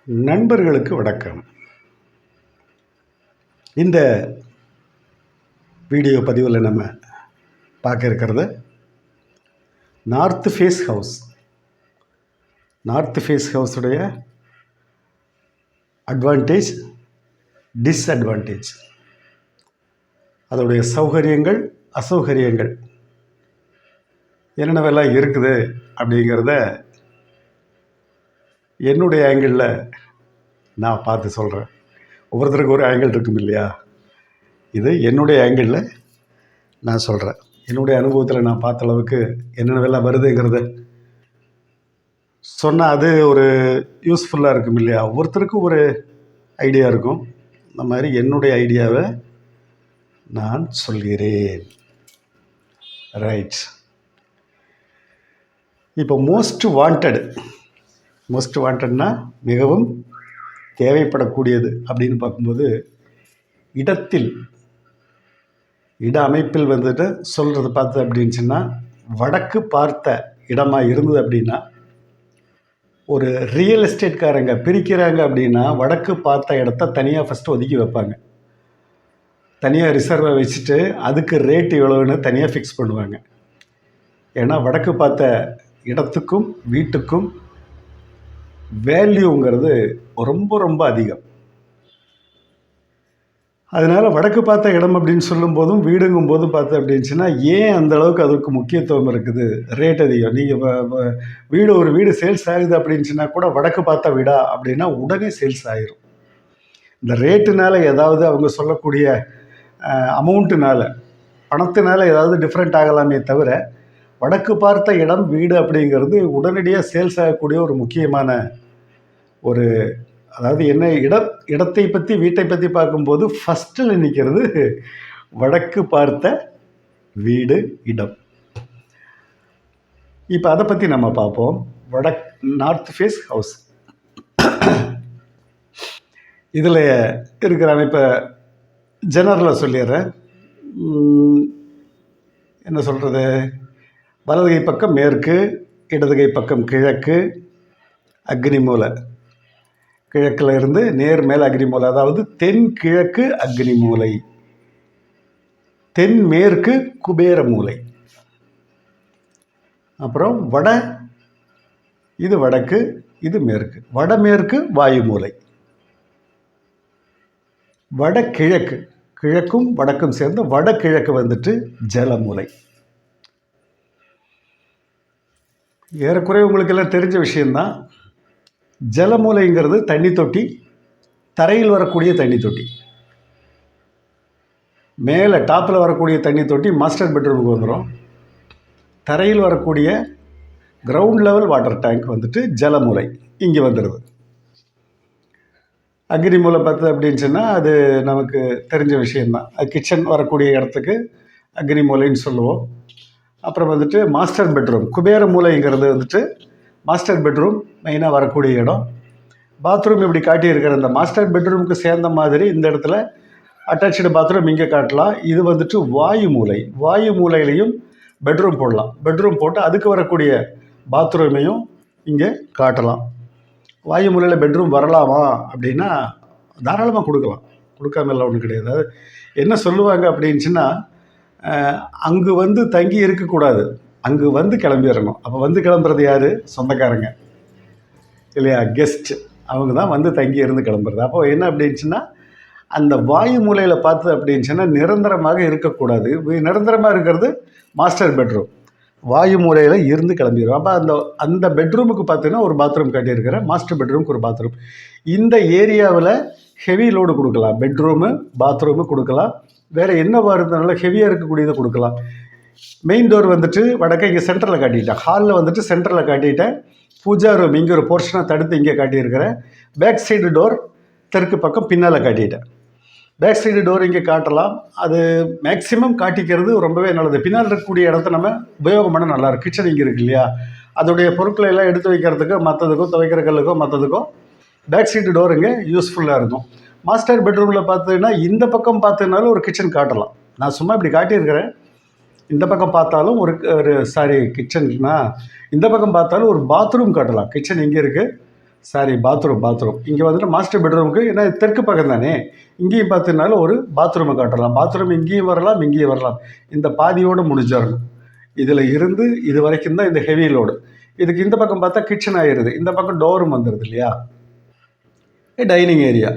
நண்பர்களுக்கு வணக்கம். இந்த வீடியோ பதிவில் நம்ம பார்க்க இருக்கிறது north face house. North face ஹவுஸுடைய அட்வான்டேஜ், டிஸ்அட்வான்டேஜ், அதோடைய சௌகரியங்கள், அசௌகரியங்கள் என்னென்னவெல்லாம் இருக்குது அப்படிங்கிறத என்னுடைய ஆங்கிளில் நான் பார்த்து சொல்கிறேன். ஒவ்வொருத்தருக்கு ஒரு ஆங்கிள் இருக்கும் இல்லையா? இது என்னுடைய ஆங்கிளில் நான் சொல்கிறேன். என்னுடைய அனுபவத்தில் நான் பார்த்த அளவுக்கு என்னென்னவெல்லாம் வருதுங்கிறத சொன்னால் அது ஒரு யூஸ்ஃபுல்லாக இருக்கும் இல்லையா? ஒவ்வொருத்தருக்கும் ஒரு ஐடியா இருக்கும். அந்த மாதிரி என்னுடைய ஐடியாவை நான் சொல்கிறேன். ரைட். இப்போ மோஸ்ட் வாண்டட்னா மிகவும் தேவைப்படக்கூடியது அப்படின்னு பார்க்கும்போது இட அமைப்பில் வந்துட்டு சொல்கிறது பார்த்து அப்படின்னு சொன்னால், வடக்கு பார்த்த இடமாக இருந்தது அப்படின்னா, ஒரு ரியல் எஸ்டேட்காரங்க பிரிக்கிறாங்க அப்படின்னா வடக்கு பார்த்த இடத்த தனியாக ஃபஸ்ட்டு ஒதுக்கி வைப்பாங்க. தனியாக ரிசர்வை வச்சுட்டு அதுக்கு ரேட்டு எவ்வளோன்னு தனியாக ஃபிக்ஸ் பண்ணுவாங்க. ஏன்னா வடக்கு பார்த்த இடத்துக்கும் வீட்டுக்கும் வேல்யூங்கிறது ரொம்ப ரொம்ப அதிகம். அதனால் வடக்கு பார்த்த இடம் அப்படின்னு சொல்லும்போதும் வீடுங்கும் போதும் பார்த்து அப்படின்னுச்சுன்னா, ஏன் அந்த அளவுக்கு அதுக்கு முக்கியத்துவம் இருக்குது? ரேட் அதிகம். நீங்கள் ஒரு வீடு சேல்ஸ் ஆகுது அப்படின்னுச்சுன்னா கூட வடக்கு பார்த்த வீடா அப்படின்னா உடனே சேல்ஸ் ஆகிரும். இந்த ரேட்டுனால ஏதாவது அவங்க சொல்லக்கூடிய அமௌண்ட்டுனால, பணத்தினால ஏதாவது டிஃப்ரெண்ட் ஆகலாமே தவிர, வடக்கு பார்த்த இடம் வீடு அப்படிங்கிறது உடனடியாக சேல்ஸ் ஆகக்கூடிய ஒரு முக்கியமான ஒரு, அதாவது என்ன இடத்தை பற்றி வீட்டை பற்றி பார்க்கும்போது ஃபஸ்ட்டில் நிற்கிறது வடக்கு பார்த்த வீடு, இடம். இப்போ அதை பற்றி நம்ம பார்ப்போம். நார்த் ஃபேஸ் ஹவுஸ் இதில் இருக்கிற அமைப்பை ஜெனரலாக சொல்லிடுறேன். என்ன சொல்கிறது? வலதுகை பக்கம் மேற்கு, இடதுகை பக்கம் கிழக்கு, அக்னிமூலை. கிழக்கில் இருந்து நேர் மேல் அக்னிமூலை, அதாவது தென்கிழக்கு அக்னிமூலை, தென்மேற்கு குபேர மூலை. அப்புறம் இது வடக்கு, இது மேற்கு. வடமேற்கு வாயு மூலை. வடகிழக்கு, கிழக்கும் வடக்கும் சேர்ந்து வடகிழக்கு வந்துட்டு ஜலமூலை. ஏறக்குறைய உங்களுக்கு எல்லாம் தெரிஞ்ச விஷயந்தான். ஜலமூலைங்கிறது தண்ணி தொட்டி, தரையில் வரக்கூடிய தண்ணி தொட்டி. மேலே டாப்பில் வரக்கூடிய தண்ணி தொட்டி மாஸ்டர் பெட்ரூமுக்கு வந்துடும். தரையில் வரக்கூடிய கிரவுண்ட் லெவல் வாட்டர் டேங்க் வந்துட்டு ஜலமூலை இங்கே வந்துடுது. அக்னிமூலை பார்த்து அப்படின்னு சொன்னால் அது நமக்கு தெரிஞ்ச விஷயந்தான். அது கிச்சன் வரக்கூடிய இடத்துக்கு அக்னிமூலைன்னு சொல்லுவோம். அப்புறம் வந்துட்டு மாஸ்டர் பெட்ரூம், குபேர மூலைங்கிறது வந்துட்டு மாஸ்டர் பெட்ரூம் மெயினாக வரக்கூடிய இடம். பாத்ரூம் இப்படி காட்டியிருக்கிற இந்த மாஸ்டர் பெட்ரூமுக்கு சேர்ந்த மாதிரி இந்த இடத்துல அட்டாச்சு பாத்ரூம் இங்கே காட்டலாம். இது வந்துட்டு வாயு மூலை. வாயு மூலையிலையும் பெட்ரூம் போடலாம். பெட்ரூம் போட்டு அதுக்கு வரக்கூடிய பாத்ரூமையும் இங்கே காட்டலாம். வாயு மூலையில் பெட்ரூம் வரலாமா அப்படின்னா தாராளமாக கொடுக்கலாம். கொடுக்காமலாம் ஒன்றும் கிடையாது. அது என்ன சொல்லுவாங்க அப்படின்னுச்சுன்னா, அங்கு வந்து தங்கி இருக்கக்கூடாது, அங்கு வந்து கிளம்பிடணும். அப்போ வந்து கிளம்புறது யார்? சொந்தக்காரங்க இல்லையா? கெஸ்ட். அவங்க தான் வந்து தங்கி இருந்து கிளம்புறது. அப்போது என்ன அப்படின்னுச்சுன்னா, அந்த வாயு மூலையில் பார்த்து அப்படின்னுச்சுன்னா நிரந்தரமாக இருக்கக்கூடாது. நிரந்தரமாக இருக்கிறது மாஸ்டர் பெட்ரூம். வாயு மூலையில் இருந்து கிளம்பிடும். அப்போ அந்த பெட்ரூமுக்கு பார்த்தீங்கன்னா ஒரு பாத்ரூம் கட்டியிருக்கிறேன். மாஸ்டர் பெட்ரூமுக்கு ஒரு பாத்ரூம். இந்த ஏரியாவில் ஹெவி லோடு கொடுக்கலாம். பெட்ரூமு, பாத்ரூமு கொடுக்கலாம். வேறு என்ன வருதுனால ஹெவியாக இருக்கக்கூடியதை கொடுக்கலாம். மெயின் டோர் வந்துட்டு வடக்கே இங்கே சென்டரில் காட்டிட்டேன். ஹாலில் வந்துட்டு சென்டரில் காட்டிட்டேன். பூஜா ரூம் இங்கே ஒரு போர்ஷனாக தடுத்து இங்கே காட்டியிருக்கிறேன். பேக் சைடு டோர் தெற்கு பக்கம் பின்னால் காட்டிட்டேன். பேக் சைடு டோர் இங்கே காட்டலாம். அது மேக்ஸிமம் காட்டிக்கிறது ரொம்பவே நல்லது. பின்னால் இருக்கக்கூடிய இடத்த நம்ம உபயோகம் பண்ண நல்லாயிருக்கும். கிச்சன் இங்கே இருக்கு இல்லையா? அதோடைய பொருட்களை எல்லாம் எடுத்து வைக்கிறதுக்கோ மற்றதுக்கோ துவைக்கிற கல்லுக்கோ மற்றதுக்கோ பேக் சைடு டோர் இங்கே யூஸ்ஃபுல்லாக இருக்கும். மாஸ்டர் பெட்ரூமில் பார்த்தீங்கன்னா இந்த பக்கம் பார்த்ததுனால ஒரு கிச்சன் காட்டலாம். நான் சும்மா இப்படி காட்டியிருக்கிறேன். இந்த பக்கம் பார்த்தாலும் கிச்சன்னா இந்த பக்கம் பார்த்தாலும் ஒரு பாத்ரூம் காட்டலாம். கிச்சன் இங்கே இருக்குது, பாத்ரூம் இங்கே வந்துட்டு மாஸ்டர் பெட்ரூமுக்கு, ஏன்னா தெற்கு பக்கம் தானே, இங்கேயும் பார்த்தீங்கனாலும் ஒரு பாத்ரூமை காட்டலாம். பாத்ரூம் இங்கேயும் வரலாம், இங்கேயும் வரலாம். இந்த பாதியோடு முடிஞ்சிடணும். இதில் இருந்து இது வரைக்கும் தான் இந்த ஹெவி லோடு. இதுக்கு இந்த பக்கம் பார்த்தா கிச்சன் ஆயிடுது, இந்த பக்கம் டோரும் வந்துடுது இல்லையா. டைனிங் ஏரியா,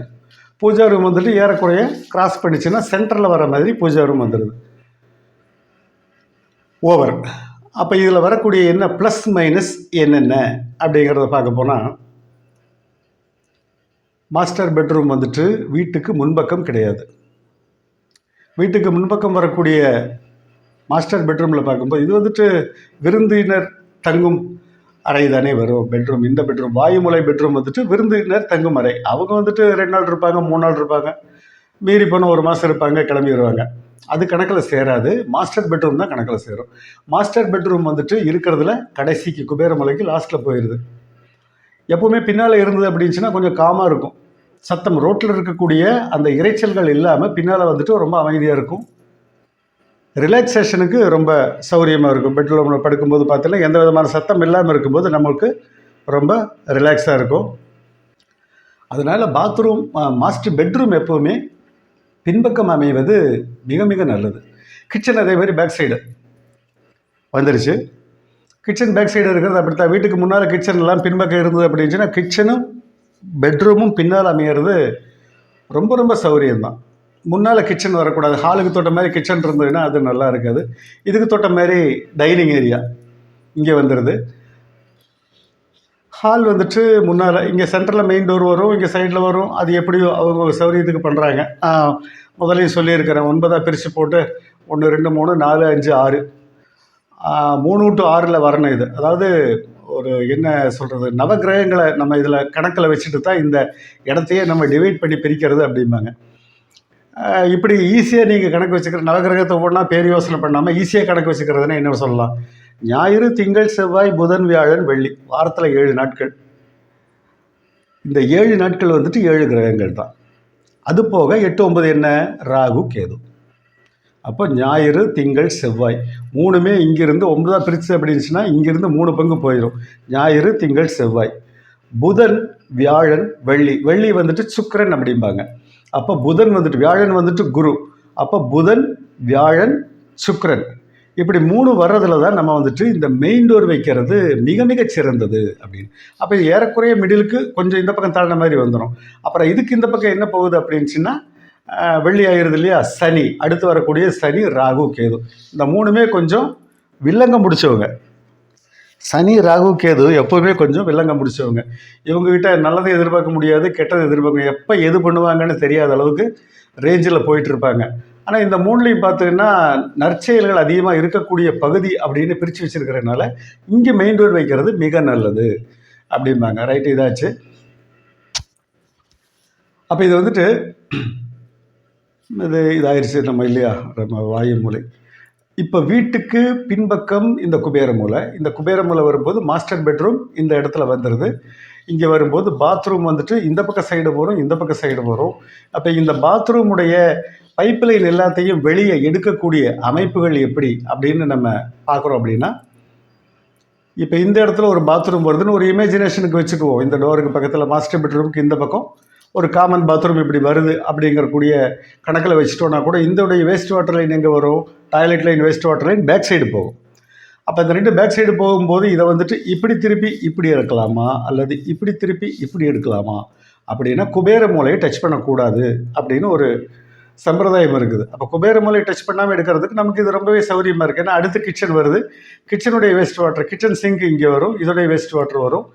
பூஜா ரூம் வந்துட்டு ஏறக்குறைய கிராஸ் பண்ணிச்சுன்னா சென்டரில் வர மாதிரி பூஜா ரூம் வந்துடுது. ஓவர். அப்போ இதில் வரக்கூடிய என்ன ப்ளஸ் மைனஸ் என்னென்ன அப்படிங்கிறத பார்க்க போனால், மாஸ்டர் பெட்ரூம் வந்துட்டு வீட்டுக்கு முன்பக்கம் கிடையாது. வீட்டுக்கு முன்பக்கம் வரக்கூடிய மாஸ்டர் பெட்ரூமில் பார்க்கும்போது இது வந்துட்டு விருந்தினர் தங்கும் அறை தானே வரும் பெட்ரூம். இந்த பெட்ரூம் வாயுமூலை பெட்ரூம் வந்துட்டு விருந்தினர் தங்கும் அறை. அவங்க வந்துட்டு 2 நாள் இருப்பாங்க, 3 நாள் இருப்பாங்க, மீறி போனால் 1 மாதம் இருப்பாங்க, கிளம்பி வருவாங்க. அது கணக்கில் சேராது. மாஸ்டர் பெட்ரூம் தான் கணக்கில் சேரும். மாஸ்டர் பெட்ரூம் வந்துட்டு இருக்கிறதுல கடைசிக்கு குபேரமலைக்கு லாஸ்ட்டில் போயிடுது. எப்போவுமே பின்னால் இருந்தது அப்படின்னுச்சுன்னா கொஞ்சம் காமாக இருக்கும். சத்தம் ரோட்டில் இருக்கக்கூடிய அந்த இறைச்சல்கள் இல்லாமல் பின்னால் வந்துட்டு ரொம்ப அமைதியாக இருக்கும். ரிலாக்ஸேஷனுக்கு ரொம்ப சௌரியமாக இருக்கும். பெட்ரூமில் படுக்கும்போது பார்த்தீங்கன்னா எந்த விதமான சத்தம் இல்லாமல் இருக்கும்போது நம்மளுக்கு ரொம்ப ரிலாக்ஸாக இருக்கும். அதனால் மாஸ்டர் பெட்ரூம் எப்போவுமே பின்பக்கம் அமைவது மிக மிக நல்லது. கிச்சன் அதே மாதிரி பேக் சைடு வந்துருச்சு. கிச்சன் பேக் சைடு இருக்கிறது அப்படித்தான். வீட்டுக்கு முன்னால் கிச்சன் எல்லாம் பின்பக்கம் இருந்தது அப்படின்னுச்சுன்னா கிச்சனும் பெட்ரூமும் பின்னால் அமையிறது ரொம்ப ரொம்ப சௌரியம்தான். முன்னால் கிச்சன் வரக்கூடாது. ஹாலுக்கு தொட்ட மாதிரி கிச்சன் இருந்ததுன்னா அது நல்லா இருக்காது. இதுக்கு தொட்ட மாதிரி டைனிங் ஏரியா இங்கே வந்துடுது. ஹால் வந்துட்டு முன்னால் இங்கே சென்டரில் மெயின் டோர் வரும், இங்கே சைடில் வரும். அது எப்படியோ அவங்க சௌரியத்துக்கு பண்ணுறாங்க. முதலையும் சொல்லியிருக்கிறேன், 9ஆக பிரித்து போட்டு 1 2 3 4 5 6 3 to 6 வரணும். இது அதாவது ஒரு என்ன சொல்கிறது, நவகிரகங்களை நம்ம இதில் கணக்கில் வச்சுட்டு தான் இந்த இடத்தையே நம்ம டிவைட் பண்ணி பிரிக்கிறது அப்படிம்பாங்க. இப்படி ஈஸியாக நீங்கள் கணக்கு வச்சுக்கிற நவகிரகத்தை ஒன்றா பேர் யோசனை பண்ணாமல் ஈஸியாக கணக்கு வச்சுக்கிறதுனா என்ன சொல்லலாம், ஞாயிறு திங்கள் செவ்வாய் புதன் வியாழன் வெள்ளி, வாரத்தில் 7 நாட்கள். இந்த 7 நாட்கள் வந்துட்டு 7 கிரகங்கள் தான். அது போக 8 9 என்ன, ராகு கேது. அப்போ ஞாயிறு திங்கள் செவ்வாய் 3மே இங்கிருந்து 9ஆக பிரித்து அப்படின்னுச்சுன்னா இங்கிருந்து 3 பங்கு போயிடும். ஞாயிறு திங்கள் செவ்வாய். புதன் வியாழன் வெள்ளி. வெள்ளி வந்துட்டு சுக்கிரன் அப்படிம்பாங்க. அப்போ புதன் வந்துட்டு, வியாழன் வந்துட்டு குரு. அப்போ புதன் வியாழன் சுக்கிரன் இப்படி 3 வர்றதுல தான் நம்ம வந்துட்டு இந்த மெயின் டோர் வைக்கிறது மிக மிக சிறந்தது அப்படின்னு. அப்போ இது ஏறக்குறைய மிடிலுக்கு கொஞ்சம் இந்த பக்கம் தாழ்ந்த மாதிரி வந்துடும். அப்புறம் இதுக்கு இந்த பக்கம் என்ன போகுது அப்படின்னுச்சுன்னா வெள்ளி ஆயிடுது இல்லையா. சனி, அடுத்து வரக்கூடிய சனி ராகு கேது, இந்த 3மே கொஞ்சம் வில்லங்கம் முடிச்சவங்க. சனி ராகு கேது எப்போவுமே கொஞ்சம் வில்லங்கம் முடிச்சவங்க. இவங்ககிட்ட நல்லதை எதிர்பார்க்க முடியாது, கெட்டதை எதிர்பார்க்க, எப்போ எது பண்ணுவாங்கன்னு தெரியாத அளவுக்கு ரேஞ்சில் போயிட்டுருப்பாங்க. ஆனால் இந்த 3லையும் பார்த்தீங்கன்னா நற்செயல்கள் அதிகமாக இருக்கக்கூடிய பகுதி அப்படின்னு பிரித்து வச்சுருக்கிறதுனால இங்கே மெயின் டோர் வைக்கிறது மிக நல்லது அப்படிம்பாங்க. ரைட்டு, இதாச்சு. அப்போ இது வந்துட்டு இதாயிருச்சு நம்ம இல்லையா, நம்ம வாயு மூலை. இப்போ வீட்டுக்கு பின்பக்கம் இந்த குபேர மூலை. இந்த குபேர மூலை வரும்போது மாஸ்டர் பெட்ரூம் இந்த இடத்துல வந்துடுது. இங்கே வரும்போது பாத்ரூம் வந்துட்டு இந்த பக்கம் சைடு வரும், இந்த பக்கம் சைடு வரும். அப்போ இந்த பாத்ரூமுடைய பைப்லைன் எல்லாத்தையும் வெளியே எடுக்கக்கூடிய அமைப்புகள் எப்படி அப்படின்னு நம்ம பார்க்குறோம். அப்படின்னா இப்போ இந்த இடத்துல ஒரு பாத்ரூம் வருதுன்னு ஒரு இமேஜினேஷனுக்கு வச்சுக்குவோம். இந்த டோருக்கு பக்கத்தில் மாஸ்டர் பெட்ரூமுக்கு இந்த பக்கம் ஒரு காமன் பாத்ரூம் இப்படி வருது அப்படிங்கக்கூடிய கணக்கில் வச்சுட்டோன்னா கூட இதோடைய வேஸ்ட் வாட்டர் லைன் எங்கே வரும், toilet line waste water line back side போகும். அப்போ இந்த 2 பேக் சைடு போகும்போது இதை வந்துட்டு இப்படி திருப்பி இப்படி எடுக்கலாமா அல்லது இப்படி திருப்பி இப்படி எடுக்கலாமா அப்படின்னா குபேர மூலையை டச் பண்ணக்கூடாது அப்படின்னு ஒரு சம்பிரதாயம் இருக்குது. அப்போ குபேர மூலையை டச் பண்ணாமல் எடுக்கிறதுக்கு நமக்கு இது ரொம்பவே சௌரியமாக இருக்குது. ஏன்னா அடுத்து கிச்சன் வருது, கிச்சனுடைய வேஸ்ட் வாட்டர், கிச்சன் சிங்க் இங்கே வரும், இதோடைய வேஸ்ட் வாட்டர் வரும்.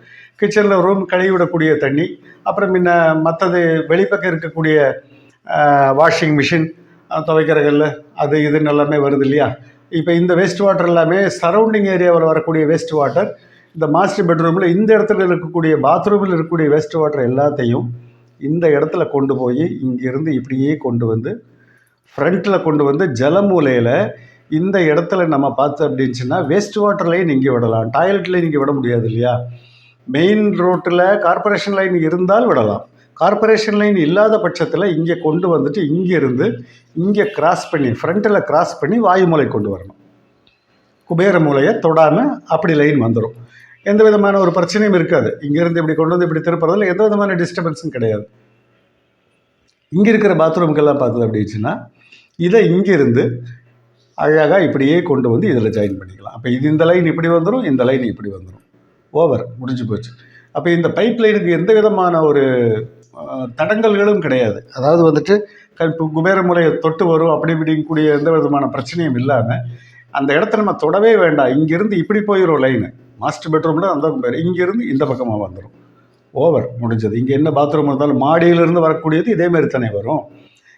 கிச்சனில் ரூம் கழுவிடக்கூடிய தண்ணி, அப்புறம் மற்றது வெளிப்பக்கம் இருக்கக்கூடிய வாஷிங் மிஷின், துவைக்கிறகல்ல அது இதுன்னு எல்லாமே வருது இல்லையா. இப்போ இந்த வேஸ்ட் வாட்டர் எல்லாமே சரௌண்டிங் ஏரியாவில் வரக்கூடிய வேஸ்ட் வாட்டர் இந்த மாஸ்டர் பெட்ரூமில் இந்த இடத்துல இருக்கக்கூடிய பாத்ரூமில் இருக்கக்கூடிய வேஸ்ட் வாட்டர் எல்லாத்தையும் இந்த இடத்துல கொண்டு போய் இங்கேருந்து இப்படியே கொண்டு வந்து ஃப்ரண்ட்டில் கொண்டு வந்து ஜலமூலையில் இந்த இடத்துல நம்ம பார்த்தோம் அப்படின்னுச்சுன்னா வேஸ்ட் வாட்டர் லைன் இங்கே விடலாம், டாய்லெட் லைன் இங்கே விட முடியாது இல்லையா. மெயின் ரோட்டில் கார்பரேஷன் லைன் இருந்தால் விடலாம். கார்பரேஷன் லைன் இல்லாத பட்சத்தில் இங்கே கொண்டு வந்துட்டு இங்கேருந்து இங்கே கிராஸ் பண்ணி ஃப்ரண்ட்டில் கிராஸ் பண்ணி வாயு மூலை கொண்டு வரணும். குபேர மூலையை தொடாமல் அப்படி லைன் வந்துடும். எந்த விதமான ஒரு பிரச்சனையும் இருக்காது. இங்கேருந்து இப்படி கொண்டு வந்து இப்படி திருப்புறதுல எந்த விதமான டிஸ்டர்பன்ஸும் கிடையாது. இங்கே இருக்கிற பாத்ரூம்கெல்லாம் பார்த்தது அப்படிச்சுன்னா இதை இங்கிருந்து அழகாக இப்படியே கொண்டு வந்து இதில் ஜாயின் பண்ணிக்கலாம். அப்போ இது இந்த லைன் இப்படி வந்துடும், இந்த லைன் இப்படி வந்துடும். ஓவர், முடிஞ்சு போச்சு. அப்போ இந்த பைப் லைனுக்கு எந்த விதமான ஒரு தடங்கல்களும் கிடையாது. அதாவது வந்துட்டு குபேர மூலையை தொட்டு வரும் அப்படி இப்படிங்கக்கூடிய எந்த விதமான பிரச்சனையும் இல்லாமல் அந்த இடத்த நம்ம தொடவே வேண்டாம். இங்கேருந்து இப்படி போயிடும் லைனு. மாஸ்டர் பெட்ரூமில் அந்த இங்கேருந்து இந்த பக்கமாக வந்துடும். ஓவர், முடிஞ்சது. இங்கே என்ன பாத்ரூம் இருந்தாலும் மாடியிலிருந்து வரக்கூடியது இதேமாரி தானே வரும்.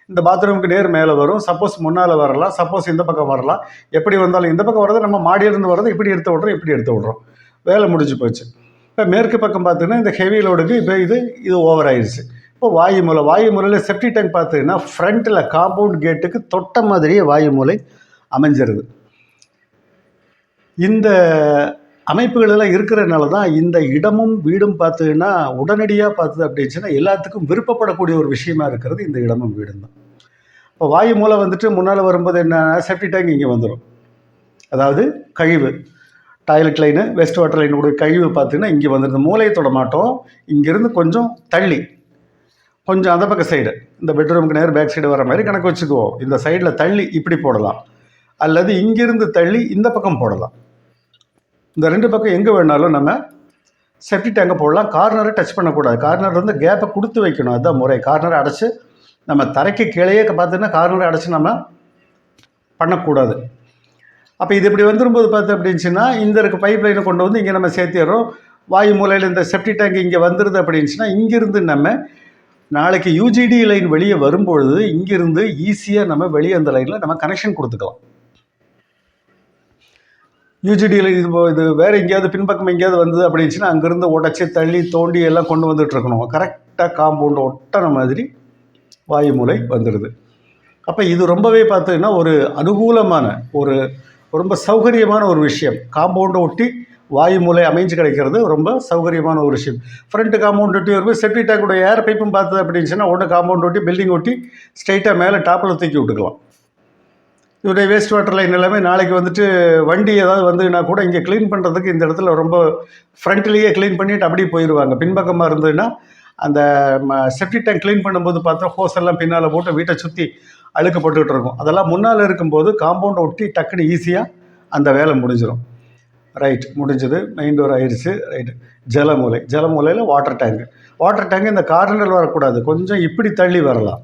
இந்த பாத்ரூமுக்கு நேர் மேலே வரும். சப்போஸ் முன்னால் வரலாம், சப்போஸ் இந்த பக்கம் வரலாம். எப்படி வந்தாலும் இந்த பக்கம் வர்றது நம்ம மாடியிலிருந்து வர்றது இப்படி எடுத்து விட்றோம், இப்படி எடுத்து விட்றோம். வேலை முடிஞ்சு போச்சு. இப்போ மேற்கு பக்கம் பார்த்தீங்கன்னா இந்த ஹெவி லோடுக்கு இப்போ இது ஓவர் ஆயிடுச்சு. இப்போ வாயு மூலையில் செப்டி டேங்க் பார்த்தீங்கன்னா ஃப்ரண்ட்டில் காம்பவுண்ட் கேட்டுக்கு தொட்ட மாதிரியே வாயு மூலை அமைஞ்சிருது. இந்த அமைப்புகளெல்லாம் இருக்கிறதுனால தான் இந்த இடமும் வீடும் பார்த்தீங்கன்னா உடனடியாக பார்த்தது அப்படின்னுச்சுன்னா எல்லாத்துக்கும் விருப்பப்படக்கூடிய ஒரு விஷயமா இருக்கிறது இந்த இடமும் வீடும் தான். இப்போ வாயு மூலை வந்துட்டு முன்னால் வரும்போது என்ன, செப்டி டேங்க் இங்கே வந்துடும். அதாவது கழிவு, டாய்லெட் லைனு, வெஸ்ட் வாட்டர் லைனுடைய கழிவு பார்த்தீங்கன்னா இங்கே வந்துடுது. மூலையை தொட மாட்டோம். இங்கேருந்து கொஞ்சம் தள்ளி, கொஞ்சம் அந்த பக்கம் சைடு, இந்த பெட்ரூமுக்கு நேர் பேக் சைடு வர மாதிரி கணக்கு வச்சுக்குவோம். இந்த சைடில் தள்ளி இப்படி போடலாம், அல்லது இங்கிருந்து தள்ளி இந்த பக்கம் போடலாம். இந்த ரெண்டு பக்கம் எங்கே வேணாலும் நம்ம செப்டி டேங்கை போடலாம். கார்னரை டச் பண்ணக்கூடாது. கார்னர் வந்து கேப்பை கொடுத்து வைக்கணும். அதுதான் முறை. கார்னரை அடைச்சி நம்ம தரைக்கு கீழேயே பார்த்தீங்கன்னா கார்னரை அடைச்சி நம்ம பண்ணக்கூடாது. அப்போ இது இப்படி வந்துடும்போது பார்த்து அப்படின்னுச்சுன்னா இந்த இருக்க பைப் லைனை கொண்டு வந்து இங்கே நம்ம சேர்த்திடுறோம். வாயு மூலையில் இந்த செப்டி டேங்க் இங்கே வந்துடுது அப்படின்னுச்சுன்னா இங்கிருந்து நம்ம நாளைக்கு யூஜிடி லைன் வெளியே வரும்பொழுது இங்கிருந்து ஈஸியாக நம்ம வெளியே அந்த லைனில் நம்ம கனெக்ஷன் கொடுத்துக்கலாம். யூஜிடியில் இது வேறு எங்கேயாவது பின்பக்கம் எங்கேயாவது வந்தது அப்படின்னுச்சுன்னா அங்கேருந்து உடச்சி தள்ளி தோண்டி எல்லாம் கொண்டு வந்துட்டுருக்கணும். கரெக்டாக காம்பவுண்டு ஒட்டன மாதிரி வாயு மூலை வந்துடுது. அப்போ இது ரொம்பவே பார்த்தீங்கன்னா ஒரு அனுகூலமான ஒரு ரொம்ப சௌகரியமான ஒரு விஷயம். காம்பவுண்டை ஒட்டி வாயு மூலை அமைஞ்சு கிடைக்கிறது ரொம்ப சௌகரியமான ஒரு விஷயம். ஃப்ரண்ட்டு காம்பவுண்ட் ஒட்டி வரும்போது செப்டி டேங்குடைய ஏர் பைப்பும் பார்த்தது அப்படின்னுச்சுன்னா ஒன்று காம்பவுண்ட் ஒட்டி பில்டிங் ஒட்டி ஸ்ட்ரைட்டாக மேலே டாப்பில் தூக்கி விட்டுக்கலாம். இதோடைய வேஸ்ட் வாட்டர் லைன் எல்லாமே நாளைக்கு வந்துட்டு வண்டி ஏதாவது வந்துன்னா கூட இங்கே க்ளீன் பண்ணுறதுக்கு இந்த இடத்துல ரொம்ப ஃப்ரண்ட்லேயே க்ளீன் பண்ணிவிட்டு அப்படியே போயிடுவாங்க. பின்பக்கமாக இருந்ததுன்னா அந்த செப்டி டேங்க் க்ளீன் பண்ணும்போது பார்த்தா ஹோஸ் எல்லாம் பின்னால் போட்டு வீட்டை சுற்றி அழுக்கு போட்டுக்கிட்டு இருக்கும். அதெல்லாம் முன்னால் இருக்கும்போது காம்பவுண்டை ஒட்டி டக்குன்னு ஈஸியாக அந்த வேலை முடிஞ்சிடும். ரைட், முடிஞ்சது. மெயின் டோர் ஆயிடுச்சு. ரைட்டு, ஜலமூலையில் வாட்டர் டேங்கு இந்த கார்னரில் வரக்கூடாது. கொஞ்சம் இப்படி தள்ளி வரலாம்,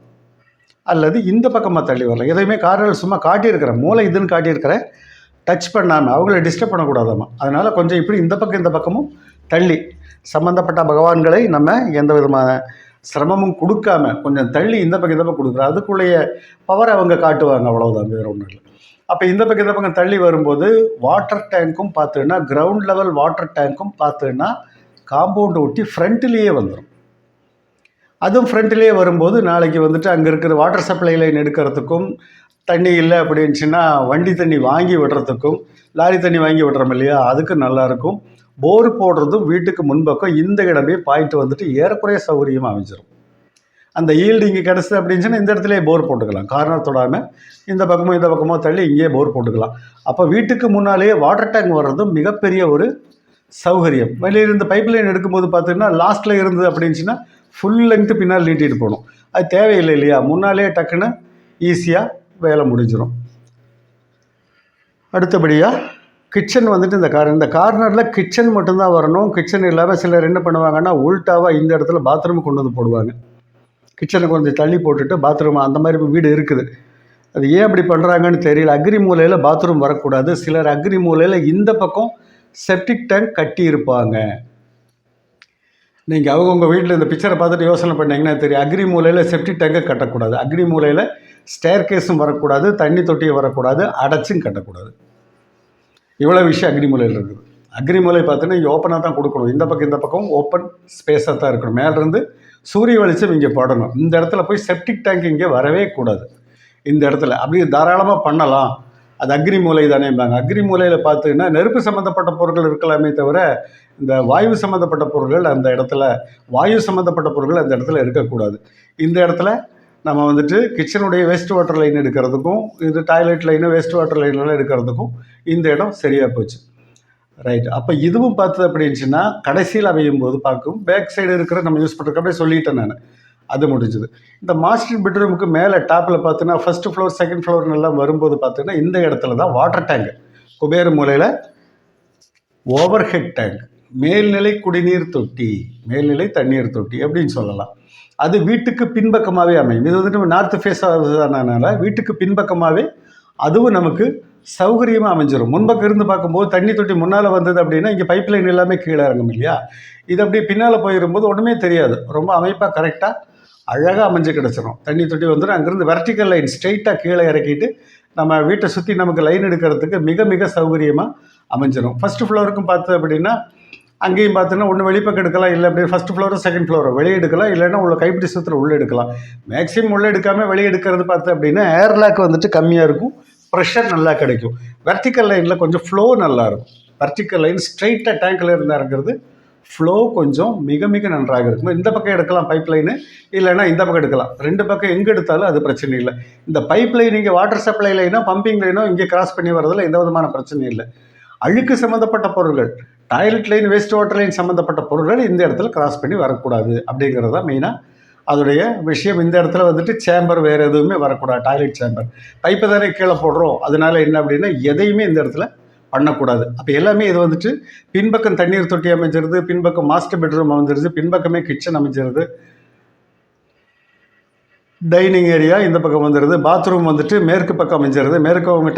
அல்லது இந்த பக்கமாக தள்ளி வரலாம். எதையுமே கார்னரில் சும்மா காட்டியிருக்கிறேன், மூளை இதுன்னு காட்டியிருக்கிறேன். டச் பண்ணாமல் அவங்கள டிஸ்டர்ப் பண்ணக்கூடாதாம்மா. அதனால் கொஞ்சம் இப்படி இந்த பக்கமும் தள்ளி சம்மந்தப்பட்ட பகவான்களை நம்ம எந்த விதமான சிரமமும் கொடுக்காம கொஞ்சம் தள்ளி இந்த பக்கம் கொடுக்குறோம். அதுக்குள்ளேய பவர் அவங்க காட்டுவாங்க, அவ்வளோதான், வேறு ஒன்றும் இல்லை. அப்போ இந்த பக்கம் தள்ளி வரும்போது வாட்டர் டேங்க்கும் பார்த்தீங்கன்னா கிரவுண்ட் லெவல் வாட்டர் டேங்க்கும் பார்த்தீங்கன்னா காம்பவுண்டை ஒட்டி ஃப்ரண்ட்லேயே வந்துடும். அதுவும் ஃப்ரண்ட்லேயே வரும்போது நாளைக்கு வந்துட்டு அங்கே இருக்கிற வாட்டர் சப்ளை லைன் எடுக்கிறதுக்கும் தண்ணி இல்லை அப்படின்னுச்சுன்னா வண்டி தண்ணி வாங்கி விடுறதுக்கும் லாரி தண்ணி வாங்கி விடுறோம் இல்லையா, அதுக்கு நல்லாயிருக்கும். போர் போடுறதும் வீட்டுக்கு முன்பக்கம் இந்த இடமே பாயிண்ட் வந்துட்டு ஏறக்குறைய சௌகரியமாக அமைஞ்சிடும். அந்த ஈல்டு இங்கே கிடச்சி அப்படின்னுச்சுன்னா இந்த இடத்துலேயே போர் போட்டுக்கலாம். கார்னர் தொடாமல் இந்த பக்கமோ தள்ளி இங்கேயே போர் போட்டுக்கலாம். அப்போ வீட்டுக்கு முன்னாலேயே வாட்டர் டேங்க் வர்றதும் மிகப்பெரிய ஒரு சௌகரியம். வெளியிலிருந்து பைப் லைன் எடுக்கும்போது பார்த்தீங்கன்னா லாஸ்ட்டில் இருந்தது அப்படின்னுச்சுன்னா ஃபுல் லெங்க்த்து பின்னால் நீட்டிட்டு போகணும். அது தேவையில்லை இல்லையா, முன்னாலே டக்குன்னு ஈஸியாக வேலை முடிஞ்சிடும். அடுத்தபடியாக கிச்சன் வந்துட்டு இந்த கார்னரில் கிச்சன் மட்டும்தான் வரணும். கிச்சன் இல்லாமல் சிலர் என்ன பண்ணுவாங்கன்னா உல்ட்டாவாக இந்த இடத்துல பாத்ரூம் கொண்டு வந்து போடுவாங்க. கிச்சனை கொஞ்சம் தள்ளி போட்டுட்டு பாத்ரூம் அந்த மாதிரி வீடு இருக்குது. அது ஏன் அப்படி பண்ணுறாங்கன்னு தெரியல. அக்ரி மூலையில் பாத்ரூம் வரக்கூடாது. சிலர் அக்ரி மூலையில் இந்த பக்கம் செப்டிக் டேங்க் கட்டி இருப்பாங்க. நீங்கள் அவங்கவுங்க வீட்டில் இந்த பிக்சரை பார்த்துட்டு யோசனை பண்ணிங்கன்னா தெரியும். அக்ரி மூலையில் செப்டிக் டேங்கை கட்டக்கூடாது. அக்ரி மூலையில் ஸ்டேர் கேஸும் வரக்கூடாது, தண்ணி தொட்டியும் வரக்கூடாது, அடைச்சும் கட்டக்கூடாது. இவ்வளோ விஷயம் அக்ரி மூலையில் இருக்குது. அக்ரி மூலை பார்த்தீங்கன்னா இங்கே ஓப்பனாக தான் கொடுக்கணும். இந்த பக்கம் ஓப்பன் ஸ்பேஸாக தான் இருக்கணும். மேலேருந்து சூரிய வெளிச்சம் இங்கே படணும். இந்த இடத்துல போய் செப்டிக் டேங்க் இங்கே வரவே கூடாது. இந்த இடத்துல அப்படியே தாராளமாக பண்ணலாம். அது அக்ரி மூலை தானேம்பாங்க. அக்ரி மூலையில் பார்த்தீங்கன்னா நெருப்பு சம்மந்தப்பட்ட பொருட்கள் இருக்கலாமே தவிர இந்த வாயு சம்மந்தப்பட்ட பொருட்கள் அந்த இடத்துல அந்த இடத்துல இருக்கக்கூடாது. இந்த இடத்துல நம்ம வந்துட்டு கிச்சனுடைய வேஸ்ட் வாட்டர் லைன் எடுக்கிறதுக்கும் இது டாய்லெட் லைனு வேஸ்ட் வாட்டர் லைன்லாம் எடுக்கிறதுக்கும் இந்த இடம் சரியாக போச்சு. ரைட். அப்போ இதுவும் பார்த்தது அப்படின்னுச்சுன்னா கடைசியில் அமையும் போது பார்க்கும் பேக் சைடு இருக்கிற நம்ம யூஸ் பண்ணுறதுக்கு அப்படியே சொல்லிட்டேன் நான். அது முடிஞ்சுது. இந்த மாஸ்டர் பெட்ரூமுக்கு மேலே டாப்பில் பார்த்தீங்கன்னா ஃபஸ்ட்டு ஃப்ளோர் செகண்ட் ஃப்ளோர்னு எல்லாம் வரும்போது பார்த்தீங்கன்னா இந்த இடத்துல தான் வாட்டர் டேங்க், குபேர மூலையில் ஓவர் ஹெட் டேங்க், மேல்நிலை குடிநீர் தொட்டி, மேல்நிலை தண்ணீர் தொட்டி அப்படின்னு சொல்லலாம். அது வீட்டுக்கு பின்பக்கமாகவே அமையும். இது வந்துட்டு நார்த் ஃபேஸ் ஆனதுனால வீட்டுக்கு பின்பக்கமாகவே அதுவும் நமக்கு சௌகரியமாக அமைஞ்சிடும். முன்பக்கம் இருந்து பார்க்கும்போது தண்ணி தொட்டி முன்னால் வந்தது அப்படின்னா இங்கே பைப் லைன் எல்லாமே கீழே இறங்கும் இல்லையா. இது அப்படியே பின்னால் போயிருக்கும்போது ஒன்றுமே தெரியாது. ரொம்ப அமைப்பாக கரெக்டாக அழகாக அமைஞ்சு கிடச்சிடும். தண்ணி தொட்டி வந்துடும். அங்கேருந்து வெர்டிக்கல் லைன் ஸ்ட்ரெயிட்டாக கீழே இறக்கிட்டு நம்ம வீட்டை சுற்றி நமக்கு லைன் எடுக்கிறதுக்கு மிக மிக சௌகரியமாக அமைஞ்சிடும். ஃபஸ்ட்டு ஃப்ளோருக்கும் பார்த்து அப்படின்னா அங்கேயும் பார்த்தீங்கன்னா ஒன்று வெளிப்பக்கம் எடுக்கலாம், இல்லை அப்படி ஃபஸ்ட் ஃப்ளோரோ செகண்ட் ஃப்ளோரோ வெளியே எடுக்கலாம், இல்லைன்னா உள்ள கைப்பிடி சுற்றுல உள்ளே எடுக்கலாம். மேக்ஸிமம் உள்ளே எடுக்காமல் வெளியே எடுக்கிறது பார்த்து அப்படின்னா ஏர்லாக் வந்துட்டு கம்மியாக இருக்கும், ப்ரெஷர் நல்லா கிடைக்கும். வெர்டிக்கல் லைனில் கொஞ்சம் ஃப்ளோ நல்லாயிருக்கும். வெர்டிக்கல் லைன் ஸ்ட்ரைட்டாக டேங்கில் இருந்து இறங்குறது ஃப்ளோ கொஞ்சம் மிக மிக நன்றாக இருக்கும். இந்த பக்கம் எடுக்கலாம் பைப் லைனு, இல்லைன்னா இந்த பக்கம் எடுக்கலாம். ரெண்டு பக்கம் எங்கே எடுத்தாலும் அது பிரச்சனை இல்லை. இந்த பைப் லைன் இங்கே வாட்டர் சப்ளை லைனோ பம்பிங் லைனோ இங்கே கிராஸ் பண்ணி வரதில் எந்த விதமான பிரச்சனையும் இல்லை. அழுக்கு சம்மந்தப்பட்ட பொருட்கள், toilet line waste water line சம்மந்தப்பட்ட பொருட்கள் இந்த இடத்துல கிராஸ் பண்ணி வரக்கூடாது அப்படிங்கிறது தான் மெயினாக அதோடைய விஷயம். இந்த இடத்துல வந்துட்டு சேம்பர் வேறு எதுவுமே வரக்கூடாது. டாய்லெட் சேம்பர் பைப்பை தானே கீழே போடுறோம், அதனால என்ன அப்படின்னா எதையுமே இந்த இடத்துல பண்ணக்கூடாது. அப்போ எல்லாமே இது வந்துட்டு பின்பக்கம் தண்ணீர் தொட்டி அமைஞ்சிருது, பின்பக்கம் மாஸ்டர் பெட்ரூம் அமைஞ்சிருது, பின்பக்கமே கிச்சன் அமைஞ்சிருது, டைனிங் ஏரியா இந்த பக்கம் வந்துடுது, பாத்ரூம் வந்துட்டு மேற்கு பக்கம் அமைஞ்சிருது. மேற்கு அவங்க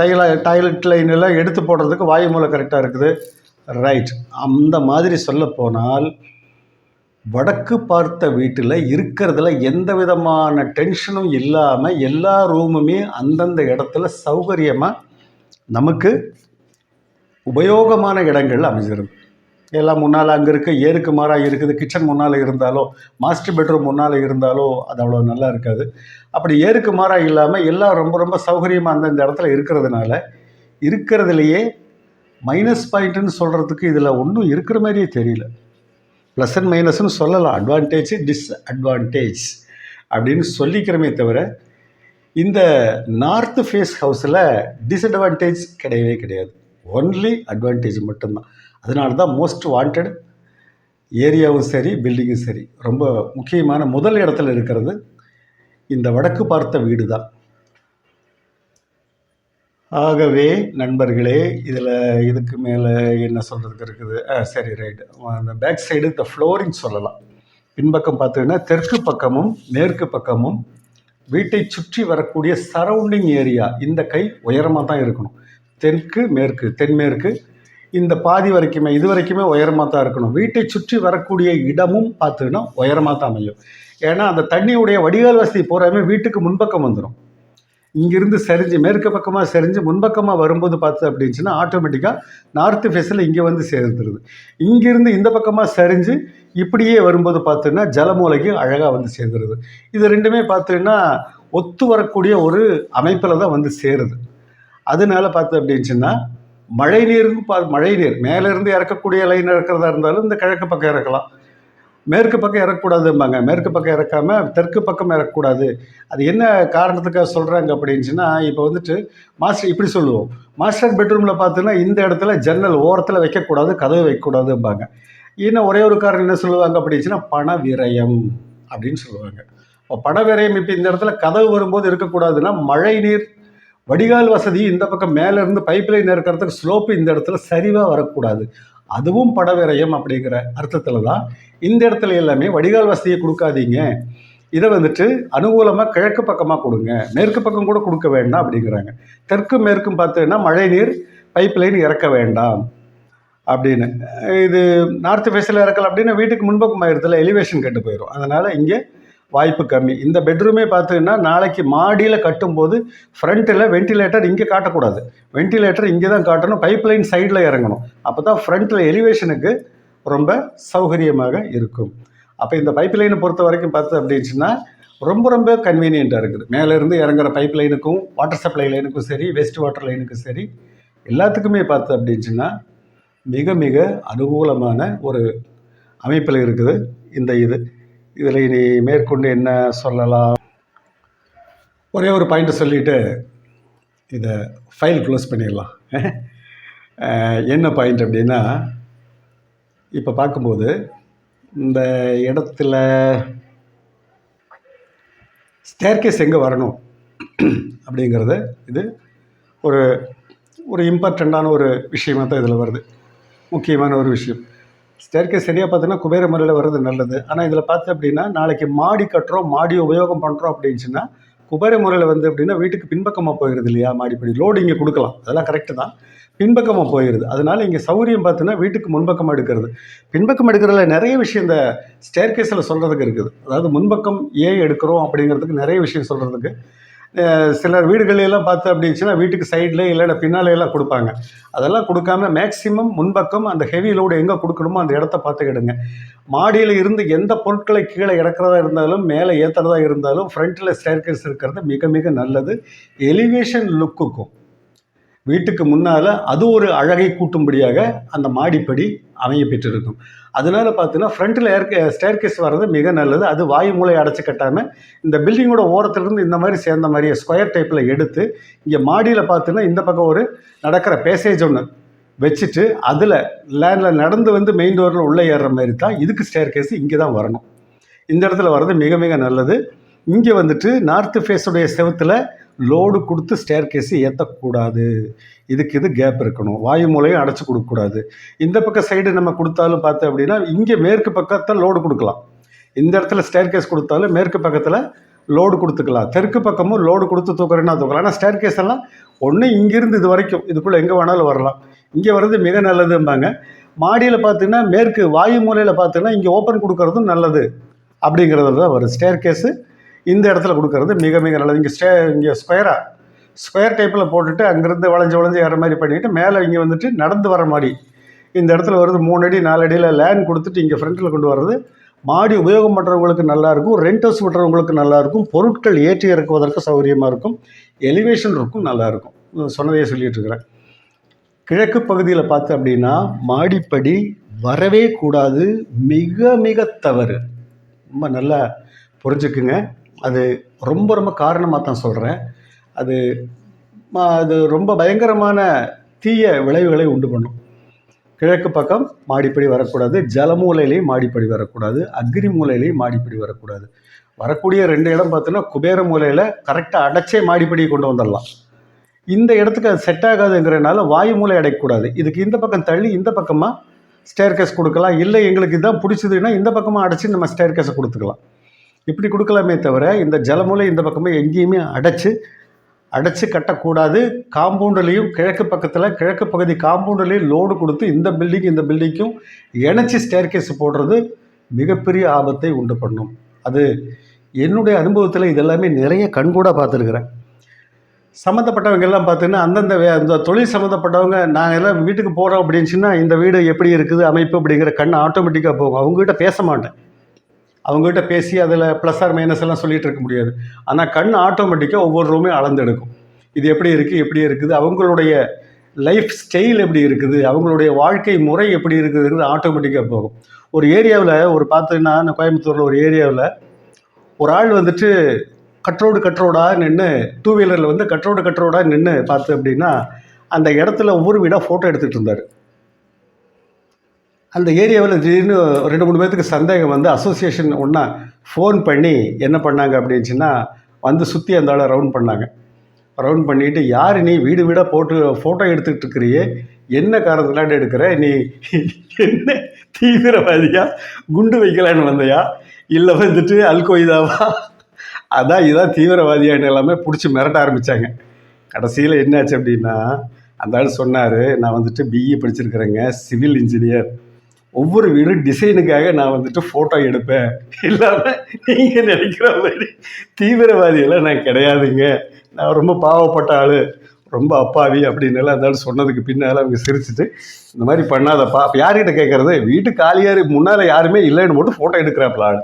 டாய்லெட் லைன் எல்லாம் எடுத்து போடுறதுக்கு வாயு மூலை கரெக்டாக இருக்குது. ரைட். அந்த மாதிரி சொல்ல போனால் வடக்கு பார்த்த வீட்டில் இருக்கிறதுல எந்த விதமான டென்ஷனும் இல்லாமல் எல்லா ரூமுமே அந்தந்த இடத்துல சௌகரியமாக நமக்கு உபயோகமான இடங்கள் அமைஞ்சிருது. எல்லாம் முன்னால் அங்கே இருக்க ஏருக்கு மாறாக இருக்குது. கிச்சன் முன்னால் இருந்தாலோ மாஸ்டர் பெட்ரூம் முன்னால் இருந்தாலோ அது அவ்வளோ நல்லா இருக்காது. அப்படி ஏருக்கு மாறாக இல்லாமல் எல்லாம் ரொம்ப ரொம்ப சௌகரியமாக அந்தந்த இடத்துல இருக்கிறதுனால இருக்கிறதுலையே மைனஸ் பாயிண்ட்டுன்னு சொல்கிறதுக்கு இதில் ஒன்றும் இருக்கிற மாதிரியே தெரியல. ப்ளஸ் அண்ட் மைனஸ்ன்னு சொல்லலாம், அட்வான்டேஜ் டிஸ்அட்வான்டேஜ் அப்படின்னு சொல்லிக்கிறமே தவிர இந்த நார்த் ஃபேஸ் ஹவுஸில் டிஸ்அட்வான்டேஜ் கிடையவே கிடையாது. ஒன்லி அட்வான்டேஜ் மட்டும்தான். அதனால தான் மோஸ்ட் வாண்டட் ஏரியாவும் சரி பில்டிங்கும் சரி ரொம்ப முக்கியமான முதல் இடத்துல இருக்கிறது இந்த வடக்கு பார்த்த வீடு தான். ஆகவே நண்பர்களே, இதில் இதுக்கு மேலே என்ன சொல்கிறதுக்கு இருக்குது? சரி ரைட்டு. அந்த பேக் சைடு இந்த ஃப்ளோரிங் சொல்லலாம். பின்பக்கம் பார்த்தீங்கன்னா தெற்கு பக்கமும் மேற்கு பக்கமும் வீட்டை சுற்றி வரக்கூடிய சரௌண்டிங் ஏரியா இந்த கை உயரமாக தான் இருக்கணும். தெற்கு மேற்கு தென்மேற்கு இந்த பாதி வரைக்குமே இது வரைக்குமே உயரமாக தான் இருக்கணும். வீட்டை சுற்றி வரக்கூடிய இடமும் பார்த்தீங்கன்னா உயரமாக தான் அமையும். ஏன்னா அந்த தண்ணியுடைய வடிகால் வசதி பூராமே வீட்டுக்கு முன்பக்கம் வந்துடும். இங்கிருந்து சரிஞ்சு மேற்கு பக்கமாக சரிஞ்சு முன்பக்கமாக வரும்போது பார்த்து அப்படின்னுச்சுன்னா ஆட்டோமேட்டிக்காக நார்த்து ஃபேஸில் இங்கே வந்து சேர்ந்துருது. இங்கிருந்து இந்த பக்கமாக சரிஞ்சு இப்படியே வரும்போது பார்த்தீங்கன்னா ஜலமூலைக்கு அழகாக வந்து சேர்ந்துருது. இது ரெண்டுமே பார்த்தீங்கன்னா ஒத்து வரக்கூடிய ஒரு அமைப்பில் தான் வந்து சேருது. அதனால பார்த்து அப்படின்னுச்சுன்னா மழை நீர் மேலேருந்து இறக்கக்கூடிய லைன் இறக்கிறதா இருந்தாலும் இந்த கிழக்கு பக்கம் இறக்கலாம், மேற்கு பக்கம் இறக்கக்கூடாதும்பாங்க. மேற்கு பக்கம் இறக்காமல் தெற்கு பக்கம் இறக்கக்கூடாது. அது என்ன காரணத்துக்காக சொல்கிறாங்க அப்படின்னுச்சுன்னா இப்போ வந்துட்டு இப்படி சொல்லுவோம், மாஸ்டர் பெட்ரூமில் பார்த்தோன்னா இந்த இடத்துல ஜன்னல் ஓரத்தில் வைக்கக்கூடாது, கதவு வைக்கக்கூடாதும்பாங்க. இன்னும் ஒரே ஒரு காரணம் என்ன சொல்லுவாங்க அப்படின்னுச்சுன்னா பண விரயம் அப்படின்னு சொல்லுவாங்க. இப்போ பண விரயம் இப்போ இந்த இடத்துல கதவு வரும்போது இருக்கக்கூடாதுன்னா மழை நீர் வடிகால் வசதி இந்த பக்கம் மேலேருந்து பைப் லைன் இருக்கிறதுக்கு ஸ்லோப்பு இந்த இடத்துல சரிவாக வரக்கூடாது, அதுவும் பட விரயம் அப்படிங்கிற அர்த்தத்தில் தான் இந்த இடத்துல எல்லாமே வடிகால் வசதியை கொடுக்காதீங்க, இதை வந்துட்டு அனுகூலமாக கிழக்கு பக்கமாக கொடுங்க, மேற்கு பக்கம் கூட கொடுக்க வேண்டாம் அப்படிங்கிறாங்க. தெற்கு மேற்கும் பார்த்தீங்கன்னா மழை நீர் பைப் லைன் இறக்க வேண்டாம் அப்படின்னு. இது நார்த்து ஃபேஸில் இறக்கல அப்படின்னா வீட்டுக்கு முன்பக்கம் ஆயிரத்தில் எலிவேஷன் கெட்டு போயிடும். அதனால் இங்கே வாய்ப்பு கம்மி. இந்த பெட்ரூமே பார்த்தீங்கன்னா நாளைக்கு மாடியில் கட்டும்போது ஃப்ரண்ட்டில் வென்டிலேட்டர் இங்கே காட்டக்கூடாது, வென்டிலேட்டர் இங்கே தான் காட்டணும், பைப் லைன் சைடில் இறங்கணும். அப்போ தான் ஃப்ரண்ட்டில் எலிவேஷனுக்கு ரொம்ப சௌகரியமாக இருக்கும். அப்போ இந்த பைப் லைனை பொறுத்த வரைக்கும் பார்த்து அப்படின்னுச்சுன்னா ரொம்ப ரொம்ப கன்வீனியண்ட்டாக இருக்குது. மேலேருந்து இறங்குற பைப் லைனுக்கும் வாட்டர் சப்ளை லைனுக்கும் சரி வேஸ்ட் வாட்டர் லைனுக்கும் சரி எல்லாத்துக்குமே பார்த்து அப்படின்னுச்சுன்னா மிக மிக அனுகூலமான ஒரு அமைப்பில் இருக்குது இந்த இதில் இனி மேற்கொண்டு என்ன சொல்லலாம்? ஒரே ஒரு பாயிண்ட்டு சொல்லிவிட்டு இதை ஃபைல் க்ளோஸ் பண்ணிடலாம். என்ன பாயிண்ட் அப்படின்னா, இப்போ பார்க்கும்போது இந்த இடத்துல ஸ்டேர்கேஸ் எங்கே வரணும் அப்படிங்கிறது இது ஒரு ஒரு இம்பார்ட்டண்ட்டான ஒரு விஷயமாக தான் இதில் வருது. முக்கியமான ஒரு விஷயம். ஸ்டேர்கேஸ் சரியாக பார்த்தீங்கன்னா குபேர முறையில் வர்றது நல்லது. ஆனால் இதில் பார்த்து அப்படின்னா, நாளைக்கு மாடி கட்டுறோம், மாடி உபயோகம் பண்ணுறோம் அப்படின்னுச்சுன்னா, குபேர முறையில் வந்து அப்படின்னா வீட்டுக்கு பின்பக்கமாக போயிடுது இல்லையா? மாடிப்படி லோடு இங்கே கொடுக்கலாம், அதெல்லாம் கரெக்டு தான். பின்பக்கமாக போயிடுது. அதனால் இங்கே சௌகரியம் பார்த்தீங்கன்னா வீட்டுக்கு முன்பக்கமாக எடுக்கிறது. பின்பக்கம் எடுக்கிறதுல நிறைய விஷயம் இந்த ஸ்டேர்கேஸில் சொல்கிறதுக்கு இருக்குது. அதாவது முன்பக்கம் ஏன் எடுக்கிறோம் அப்படிங்கிறதுக்கு நிறைய விஷயம் சொல்கிறதுக்கு. சிலர் வீடுகளெல்லாம் பார்த்து அப்படின்னுச்சுன்னா வீட்டுக்கு சைடில் இல்லைன்னா பின்னாலையெல்லாம் கொடுப்பாங்க. அதெல்லாம் கொடுக்காம மேக்ஸிமம் முன்பக்கம் அந்த ஹெவி லோடு எங்கே கொடுக்கணுமோ அந்த இடத்த பார்த்துக்கிடுங்க. மாடியில் இருந்து எந்த பொருட்களை கீழே இறக்குறதா இருந்தாலும் மேலே ஏற்றுறதா இருந்தாலும் ஃப்ரண்ட்டில் ஸ்டேர்கேஸ் இருக்கிறது மிக மிக நல்லது. எலிவேஷன் லுக்குக்கும் வீட்டுக்கு முன்னால் அது ஒரு அழகை கூட்டும்படியாக அந்த மாடிப்படி அமைய பெற்றிருக்கும். அதனால் பார்த்தீங்கன்னா ஃப்ரண்ட்டில் ஸ்டேர்கேஸ் வர்றது மிக நல்லது. அது வாயு மூலை அடைச்சி கட்டாமல் இந்த பில்டிங்கோட ஓரத்துலேருந்து இந்த மாதிரி சேர்ந்த மாதிரியே ஸ்கொயர் டைப்பில் எடுத்து இங்கே மாடியில் பார்த்தீங்கன்னா இந்த பக்கம் ஒரு நடக்கிற பேசேஜ் ஒன்று வச்சுட்டு அதில் லேண்டில் நடந்து வந்து மெயின் டோரில் உள்ளே ஏறுற மாதிரி தான் இதுக்கு ஸ்டேர்கேஸ் இங்கே தான் வரணும். இந்த இடத்துல வர்றது மிக மிக நல்லது. இங்கே வந்துட்டு நார்த்து ஃபேஸுடைய செவத்தில் லோடு கொடுத்து ஸ்டேர்கேஸு ஏற்றக்கூடாது. இதுக்கு இது கேப் இருக்கணும். வாயு மூலையும் அடைச்சி கொடுக்கக்கூடாது. இந்த பக்கம் சைடு நம்ம கொடுத்தாலும் பார்த்தோம் அப்படின்னா இங்கே மேற்கு பக்கத்தில் லோடு கொடுக்கலாம். இந்த இடத்துல ஸ்டேர்கேஸ் கொடுத்தாலும் மேற்கு பக்கத்தில் லோடு கொடுத்துக்கலாம். தெற்கு பக்கமும் லோடு கொடுத்து தூக்குறேன்னா தூக்கலாம். ஆனால் ஸ்டேர்கேஸ் எல்லாம் ஒன்று இங்கேருந்து இது வரைக்கும் இதுக்குள்ளே எங்கே வேணாலும் வரலாம். இங்கே வர்றது மிக நல்லதும்பாங்க. மாடியில் பார்த்தீங்கன்னா மேற்கு வாயு மூலையில் பார்த்தீங்கன்னா இங்கே ஓப்பன் கொடுக்கறதும் நல்லது அப்படிங்கிறது தான் வரும். ஸ்டேர்கேஸு இந்த இடத்துல கொடுக்கறது மிக மிக நல்லது. இங்கே ஸ்கொயர் டைப்பில் போட்டுட்டு அங்கேருந்து வளைஞ்சு ஏற மாதிரி பண்ணிவிட்டு மேலே இங்கே வந்துட்டு நடந்து வர மாதிரி இந்த இடத்துல வருது. 3 அடி 4 அடியில் லேண்ட் கொடுத்துட்டு இங்கே ஃப்ரண்ட்டில் கொண்டு வர்றது மாடி உபயோகம் பண்ணுறவங்களுக்கு நல்லாயிருக்கும். ரெண்ட் ஹவுஸ் விட்டுறவங்களுக்கு நல்லாயிருக்கும். பொருட்கள் ஏற்றி இறக்குவதற்கு சௌகரியமாக இருக்கும். எலிவேஷன் இருக்கும், நல்லாயிருக்கும். சொன்னதையே சொல்லிகிட்டு இருக்கிறேன். கிழக்கு பகுதியில் பார்த்து அப்படின்னா மாடிப்படி வரவே கூடாது. மிக மிக தவறு. ரொம்ப நல்லா புரிஞ்சுக்குங்க. அது ரொம்ப ரொம்ப காரணமாக தான் சொல்கிறேன். அது ரொம்ப பயங்கரமான தீய விளைவுகளை உண்டு பண்ணும். கிழக்கு பக்கம் மாடிப்படி வரக்கூடாது. ஜலமூலையிலையும் மாடிப்படி வரக்கூடாது. அக்னி மூலையிலையும் மாடிப்படி வரக்கூடாது. வரக்கூடிய 2 இடம் பார்த்தோன்னா குபேர மூலையில் கரெக்டாக அடைச்சே மாடிப்படியை கொண்டு வந்துடலாம். இந்த இடத்துக்கு அது செட் ஆகாதுங்கிறனால வாயு மூலை அடைக்கக்கூடாது. இதுக்கு இந்த பக்கம் தள்ளி இந்த பக்கமாக ஸ்டேர்கேஸ் கொடுக்கலாம். இல்லை எங்களுக்கு இதான் பிடிச்சதுன்னா இந்த பக்கமாக அடைச்சி நம்ம ஸ்டேர்கேஸை கொடுத்துக்கலாம். இப்படி கொடுக்கலாமே தவிர இந்த ஜலமூலை இந்த பக்கமே எங்கேயுமே அடைச்சி கட்டக்கூடாது. காம்பவுண்டுலேயும் கிழக்கு பகுதி காம்பவுண்டுலேயும் லோடு கொடுத்து இந்த பில்டிங்க்கும் இணைச்சி ஸ்டேர்கேஸ் போடுறது மிகப்பெரிய ஆபத்தை உண்டு பண்ணும். அது என்னுடைய அனுபவத்தில் இதெல்லாமே நிறைய கண்கூட பார்த்துருக்குறேன். சம்மந்தப்பட்டவங்க எல்லாம் பார்த்தீங்கன்னா அந்த தொழில் சம்மந்தப்பட்டவங்க நாங்கள் எல்லாம் வீட்டுக்கு போகிறோம் அப்படின்னுச்சுன்னா இந்த வீடு எப்படி இருக்குது அமைப்பு அப்படிங்கிற கண் ஆட்டோமேட்டிக்காக போகும். அவங்ககிட்ட பேச மாட்டேன். அவங்ககிட்ட பேசி அதில் ப்ளஸ் ஆர் மைனஸ் எல்லாம் சொல்லிகிட்டு இருக்க முடியாது. ஆனால் கண் ஆட்டோமேட்டிக்காக ஒவ்வொரு ரூமே அளந்தெடுக்கும். இது எப்படி இருக்குது, அவங்களுடைய லைஃப் ஸ்டைல் எப்படி இருக்குது, அவங்களுடைய வாழ்க்கை முறை எப்படி இருக்குதுங்கிறது ஆட்டோமேட்டிக்காக போகும். ஒரு ஏரியாவில் பார்த்தீங்கன்னா நான் கோயம்புத்தூரில் ஒரு ஏரியாவில் ஒரு ஆள் வந்துட்டு கட்ரோடாக நின்று 2 வீலரில் வந்து கட்ரோடாக நின்று பார்த்து அப்படின்னா அந்த இடத்துல ஒவ்வொரு வீடாக ஃபோட்டோ எடுத்துகிட்டு இருந்தார். அந்த ஏரியாவில் திடீர்னு 2-3 பேர்த்துக்கு சந்தேகம் வந்து அசோசியேஷன் ஒன்றா ஃபோன் பண்ணி என்ன பண்ணாங்க அப்படின்னுச்சுன்னா வந்து சுற்றி அந்த ஆளை ரவுண்ட் பண்ணாங்க. ரவுண்ட் பண்ணிவிட்டு யார் நீ வீடாக போட்டு ஃபோட்டோ எடுத்துக்கிட்டு இருக்கிறியே, என்ன காரணத்துலாண்டு எடுக்கிற, நீ என்ன தீவிரவாதியா, குண்டு வைக்கலான்னு வந்தையா, இல்லை வந்துட்டு அல்கொய்தாவா, இதான் தீவிரவாதியான்னு எல்லாமே பிடிச்சி மிரட்ட ஆரம்பித்தாங்க. கடைசியில் என்னாச்சு அப்படின்னா அந்த ஆள் சொன்னார், நான் வந்துட்டு பிஇ படிச்சிருக்கிறேங்க, சிவில் இன்ஜினியர், ஒவ்வொரு வீடும் டிசைனுக்காக நான் வந்துட்டு ஃபோட்டோ எடுப்பேன், இல்லாமல் நீங்கள் நினைக்கிற மாதிரி தீவிரவாதியெல்லாம் நான் கிடையாதுங்க, நான் ரொம்ப பாவப்பட்ட ஆள், ரொம்ப அப்பாவி அப்படின்னு எல்லாம் இருந்தாலும் சொன்னதுக்கு பின்னால் அவங்க சிரிச்சுட்டு இந்த மாதிரி பண்ணாதப்பா. அப்போ யார்கிட்ட கேட்குறது, வீட்டு காலியார் முன்னால் யாருமே இல்லைன்னு போட்டு ஃபோட்டோ எடுக்கிறாப்புல ஆள்.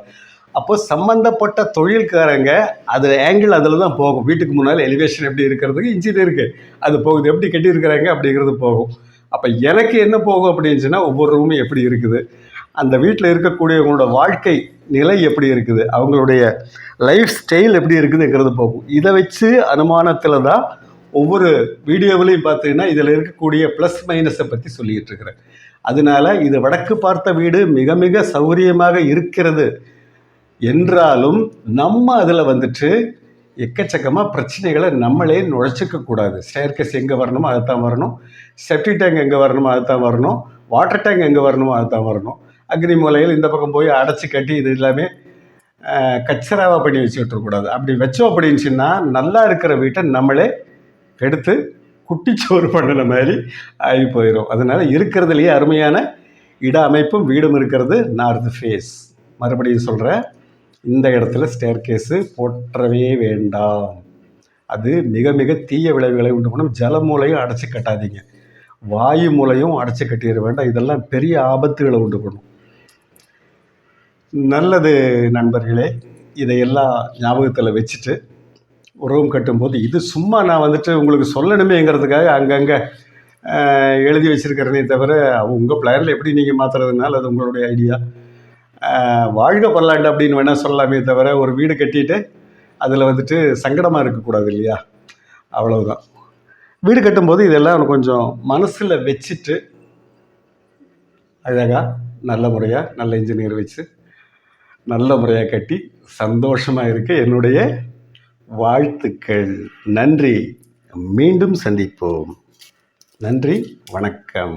அப்போ சம்மந்தப்பட்ட தொழில்காரங்க அதில் ஆங்கிள் அதில் தான் போகும். வீட்டுக்கு முன்னால் எலிவேஷன் எப்படி இருக்கிறதுக்கு இன்ஜினியருக்கு அது போகுது, எப்படி கட்டியிருக்கிறாங்க அப்படிங்கிறது போகும். அப்போ எனக்கு என்ன போகும் அப்படின்னுச்சுன்னா ஒவ்வொரு ரூமும் எப்படி இருக்குது, அந்த வீட்டில் இருக்கக்கூடியவங்களோட வாழ்க்கை நிலை எப்படி இருக்குது, அவங்களுடைய லைஃப் ஸ்டைல் எப்படி இருக்குதுங்கிறது போகும். இதை வச்சு அனுமானத்தில் தான் ஒவ்வொரு வீடியோவிலையும் பார்த்தீங்கன்னா இதில் இருக்கக்கூடிய ப்ளஸ் மைனஸை பற்றி சொல்லிகிட்டு இருக்கிறேன். அதனால இது வடக்கு பார்த்த வீடு மிக மிக சௌகரியமாக இருக்கிறது என்றாலும் நம்ம அதில் வந்துட்டு எக்கச்சக்கமாக பிரச்சனைகளை நம்மளே நுழைச்சிக்கக்கூடாது. ஸ்டேர்கேஸ் எங்கே வரணுமோ அதுதான் வரணும், செப்டி டேங்க் எங்கே வரணுமோ அதுதான் வரணும், வாட்டர் டேங்க் எங்கே வரணுமோ அதுதான் வரணும். அக்னி மூலையில் இந்த பக்கம் போய் அடைச்சி கட்டி இது எல்லாமே கச்சராவாக பண்ணி வச்சுக்கிட்டுருக்கூடாது. அப்படி வச்சோம் அப்படின்னு சொன்னால் நல்லா இருக்கிற வீட்டை நம்மளே கெடுத்து குட்டிச்சோறு பண்ணின மாதிரி ஆகி போயிடும். அதனால் இருக்கிறதுலையே அருமையான இட அமைப்பும் வீடும் இருக்கிறது நார்த் ஃபேஸ். மறுபடியும் சொல்கிறேன், இந்த இடத்துல ஸ்டேர்கேஸு போற்றவே வேண்டாம். அது மிக மிக தீய விளைவுகளை உண்டு பண்ணும். ஜல மூலையும் அடைச்சி கட்டாதீங்க, வாயு மூலையும் அடைச்சி கட்டிட வேண்டாம். இதெல்லாம் பெரிய ஆபத்துகளை உண்டு பண்ணும். நல்லது நண்பர்களே, இதையெல்லாம் ஞாபகத்தில் வச்சுட்டு ரூம் கட்டும்போது இது சும்மா நான் வந்துட்டு உங்களுக்கு சொல்லணுமேங்கிறதுக்காக அங்கங்கே எழுதி வச்சுருக்கிறேனே தவிர உங்கள் பிளானில் எப்படி நீங்கள் மாற்றுறதுனால அது உங்களுடைய ஐடியா. வாழ்க பல்லாண்டு அப்படின்னு வேணால் சொல்லலாமே தவிர ஒரு வீடு கட்டிட்டு அதில் வந்துட்டு சங்கடமாக இருக்கக்கூடாது இல்லையா? அவ்வளவுதான். வீடு கட்டும்போது இதெல்லாம் கொஞ்சம் மனசில் வச்சுட்டு அழகாக நல்ல முறையாக நல்ல இன்ஜினியர் வச்சு நல்ல முறையாக கட்டி சந்தோஷமாக இருக்க என்னுடைய வாழ்த்துக்கள். நன்றி. மீண்டும் சந்திப்போம். நன்றி, வணக்கம்.